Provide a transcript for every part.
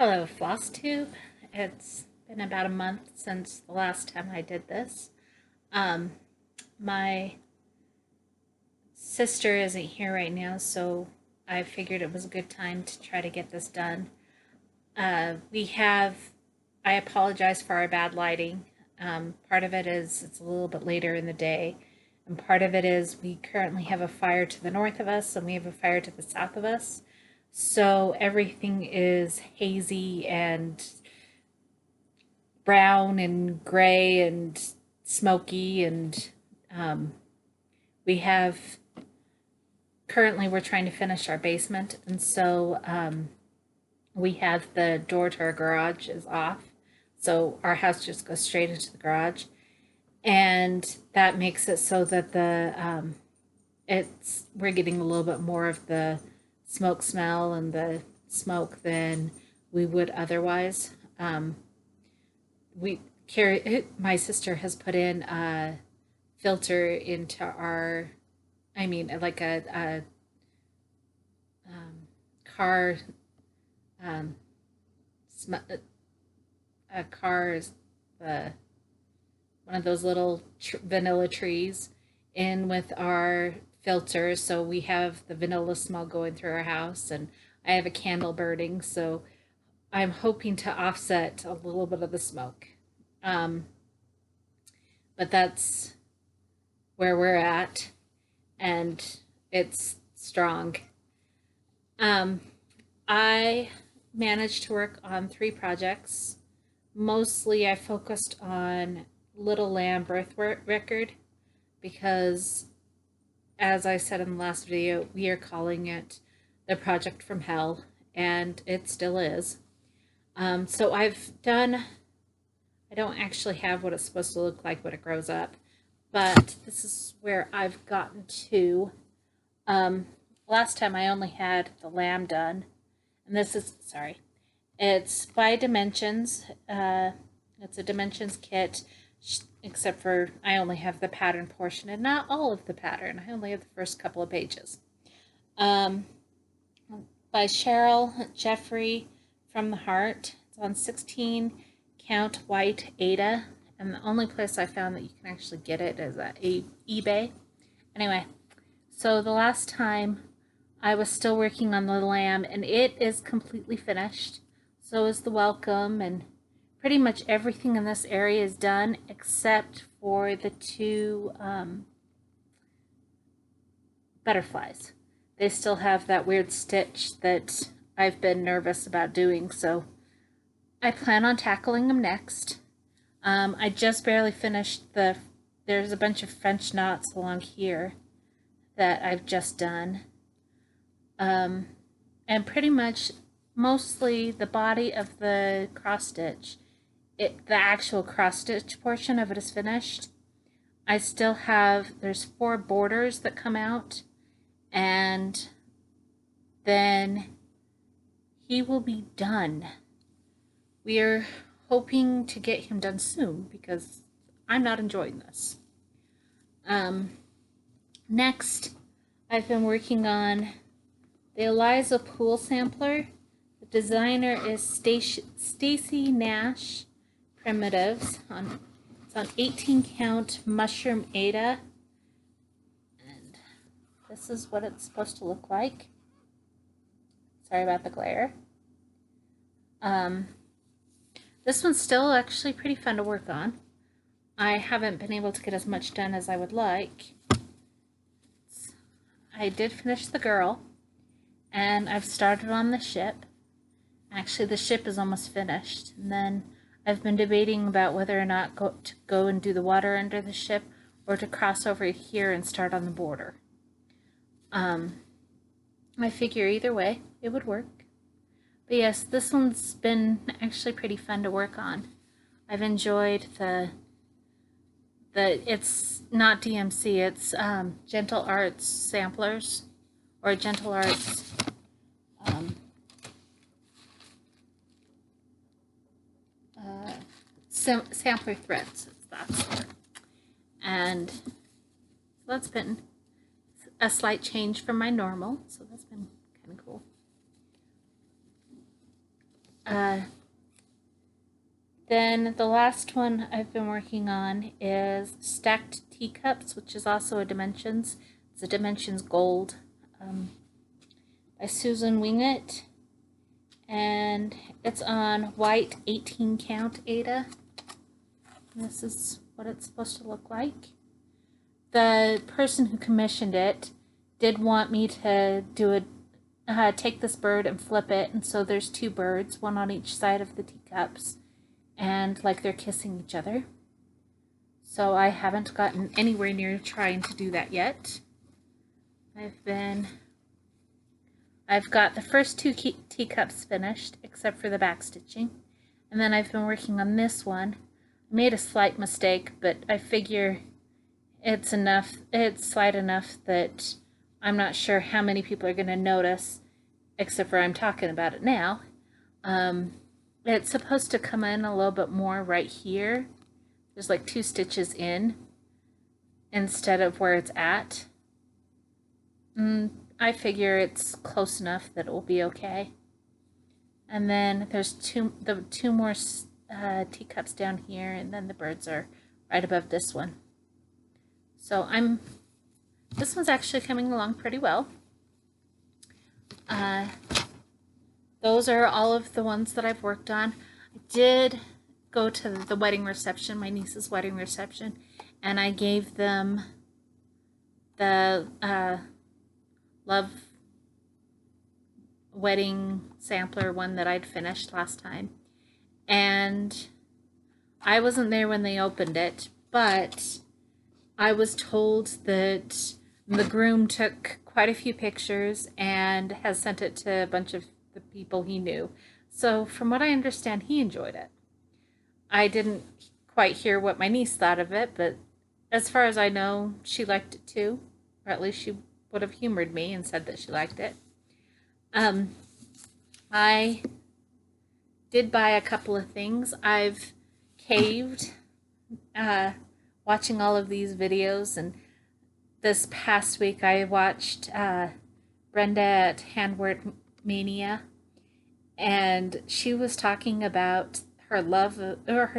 Hello, Flosstube. It's been about a month since the last time I did this. Um, my sister isn't here right now, so I figured it was a good time to try to get this done. I apologize for our bad lighting. Part of it is it's a little bit later in the day, and part of it is we currently have a fire to the north of us and we have a fire to the south of us. So everything is hazy and brown and gray and smoky, and um, we have currently we're trying to finish our basement, and so we have the door to our garage is off, so our house just goes straight into the garage, and that makes it so that the it's we're getting a little bit more of the smoke smell and the smoke than we would otherwise. We carry My sister has put in a filter into our, I mean, like a car, um, a car is the one of those little vanilla trees in with our filter, so we have the vanilla smell going through our house, and I have a candle burning, so I'm hoping to offset a little bit of the smoke. Um, but that's where we're at, and it's strong. Um, I managed to work on 3 projects. Mostly I focused on Little Lamb birth record because, as I said in the last video, we are calling it the project from hell, and it still is. So I don't actually have what it's supposed to look like when it grows up, but this is where I've gotten to. Last time I only had the lamb done, and it's by Dimensions. It's a Dimensions kit, except for I only have the pattern portion and not all of the pattern. I only have the first couple of pages. By Cheryl, Jeffery, From the Heart. It's on 16 count white Ada, and the only place I found that you can actually get it is at eBay. Anyway, so the last time I was still working on the lamb, and it is completely finished. So is the welcome, and pretty much everything in this area is done except for the 2 butterflies. They still have that weird stitch that I've been nervous about doing, so I plan on tackling them next. I just barely finished there's a bunch of French knots along here that I've just done. And pretty much mostly the body of the cross stitch, the actual cross stitch portion of it is finished. I still have, there's 4 borders that come out, and then he will be done. We are hoping to get him done soon because I'm not enjoying this. Next, I've been working on the Eliza Poole sampler. The designer is Stacy Nash Primitives. It's on 18 count Mushroom Ada. And this is what it's supposed to look like. Sorry about the glare. This one's still actually pretty fun to work on. I haven't been able to get as much done as I would like. I did finish the girl, and I've started on the ship. Actually, the ship is almost finished, and then I've been debating about whether or not to go and do the water under the ship or to cross over here and start on the border. I figure either way it would work. But yes, this one's been actually pretty fun to work on. I've enjoyed it's not DMC, it's Gentle Arts samplers, or Gentle Arts sampler threads. That's it. And so that's been a slight change from my normal, so that's been kind of cool. Then the last one I've been working on is Stacked Teacups, which is also a Dimensions. It's a Dimensions Gold by Susan Winget. And it's on white 18 count Ada. And this is what it's supposed to look like. The person who commissioned it did want me to do take this bird and flip it, and so there's two birds, one on each side of the teacups, and like they're kissing each other. So I haven't gotten anywhere near trying to do that yet. I've got the first two teacups finished, except for the back stitching, and then I've been working on this one. I made a slight mistake, but I figure it's slight enough that I'm not sure how many people are going to notice, except for I'm talking about it now. It's supposed to come in a little bit more right here. There's like 2 stitches in instead of where it's at. I figure it's close enough that it will be okay. And then there's two more teacups down here, and then the birds are right above this one. So this one's actually coming along pretty well. Those are all of the ones that I've worked on. I did go to the wedding reception, my niece's wedding reception, and I gave them the Love wedding sampler one that I'd finished last time. And I wasn't there when they opened it, but I was told that the groom took quite a few pictures and has sent it to a bunch of the people he knew. So from what I understand, he enjoyed it. I didn't quite hear what my niece thought of it, but as far as I know, she liked it too. Or at least she would have humored me and said that she liked it. I did buy a couple of things. I've caved watching all of these videos, and this past week I watched Brenda at Handwork Mania, and she was talking about her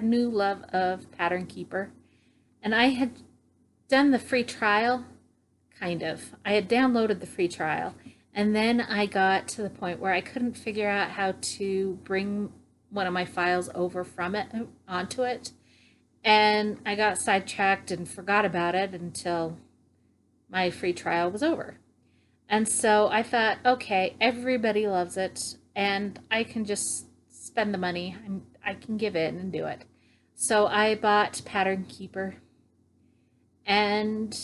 new love of Pattern Keeper, and I had done the free trial, kind of. I had downloaded the free trial, and then I got to the point where I couldn't figure out how to bring one of my files over from it onto it, and I got sidetracked and forgot about it until my free trial was over. And so I thought, okay, everybody loves it, and I can just spend the money. I can give in and do it. So I bought Pattern Keeper, and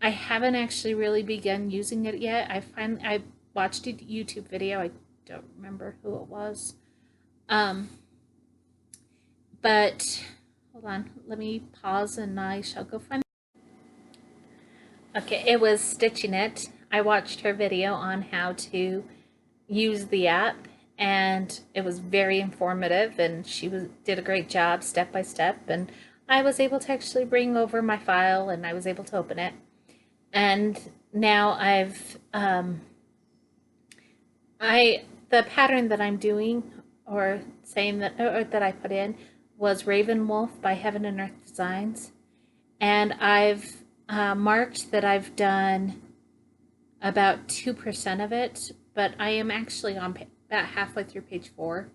I haven't actually really begun using it yet. I watched a YouTube video. I don't remember who it was. But hold on, let me pause and I shall go find it. Okay, it was Stitching It. I watched her video on how to use the app, and it was very informative, and she did a great job step by step, and I was able to actually bring over my file, and I was able to open it. And now the pattern that I'm doing, or saying that, or that I put in, was Raven Wolf by Heaven and Earth Designs, and I've marked that I've done about 2% of it, but I am actually on about halfway through page 4,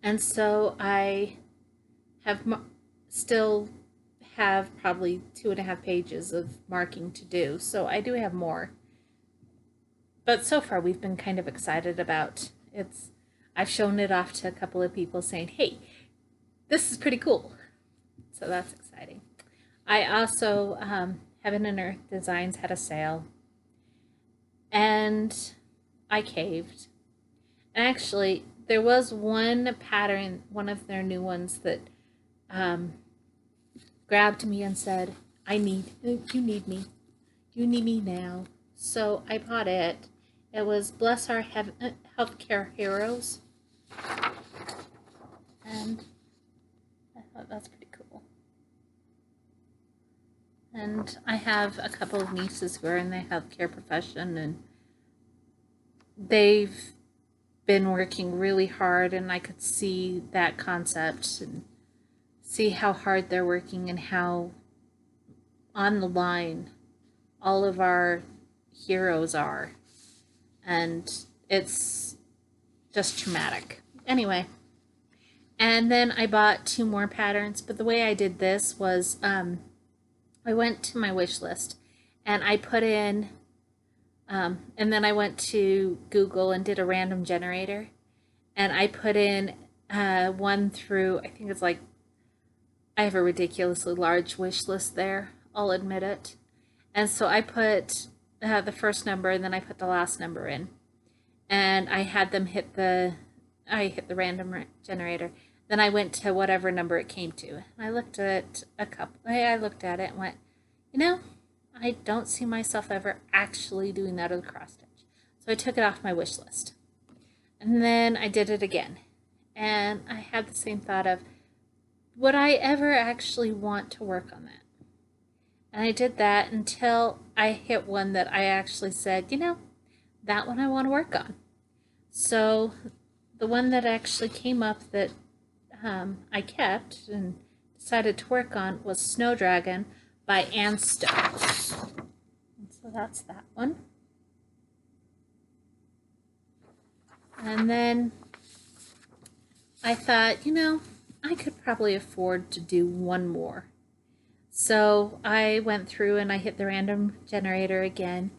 and so I still have probably 2.5 pages of marking to do, so I do have more. But so far we've been kind of excited about it. I've shown it off to a couple of people saying, hey, this is pretty cool. So that's exciting. I also, Heaven and Earth Designs had a sale, and I caved. And actually, there was one pattern, one of their new ones, that grabbed me and said, you need me. You need me now. So I bought it. It was Bless Our Healthcare Heroes. And I thought that's pretty cool. And I have a couple of nieces who are in the healthcare profession, and they've been working really hard, and I could see that concept and see how hard they're working and how on the line all of our heroes are. And it's just traumatic. Anyway, and then I bought 2 more patterns, but the way I did this was I went to my wish list and I put in, and then I went to Google and did a random generator, and I put in one through, I think it's like, I have a ridiculously large wish list there, I'll admit it. And so I put the first number and then I put the last number in. And I had them hit the random generator. Then I went to whatever number it came to. And I looked at I looked at it and went, I don't see myself ever actually doing that with a cross stitch. So I took it off my wish list. And then I did it again. And I had the same thought of, would I ever actually want to work on that? And I did that until I hit one that I actually said, that one I want to work on. So the one that actually came up that I kept and decided to work on was Snow Dragon by Anne Stokes. And so that's that one. And then I thought, I could probably afford to do one more. So I went through and I hit the random generator again,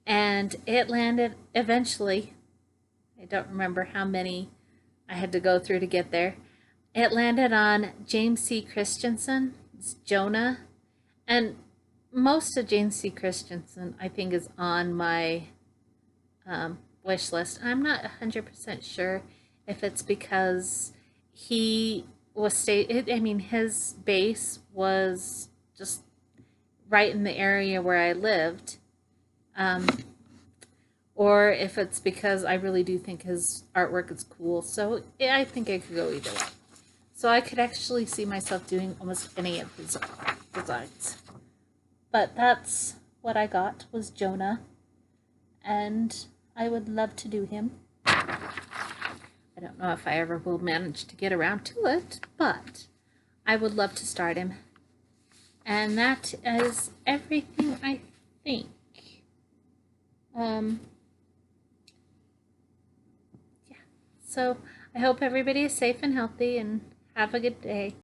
and it landed eventually. I don't remember how many I had to go through to get there. It landed on James C. Christensen's Jonah, and most of James C. Christensen I think is on my wish list. I'm not 100% sure if it's because he was his base was just right in the area where I lived, or if it's because I really do think his artwork is cool. So I think I could go either way. So I could actually see myself doing almost any of his designs. But that's what I got, was Jonah, and I would love to do him. I don't know if I ever will manage to get around to it, but I would love to start him. And that is everything, I think. Yeah. So I hope everybody is safe and healthy, and have a good day.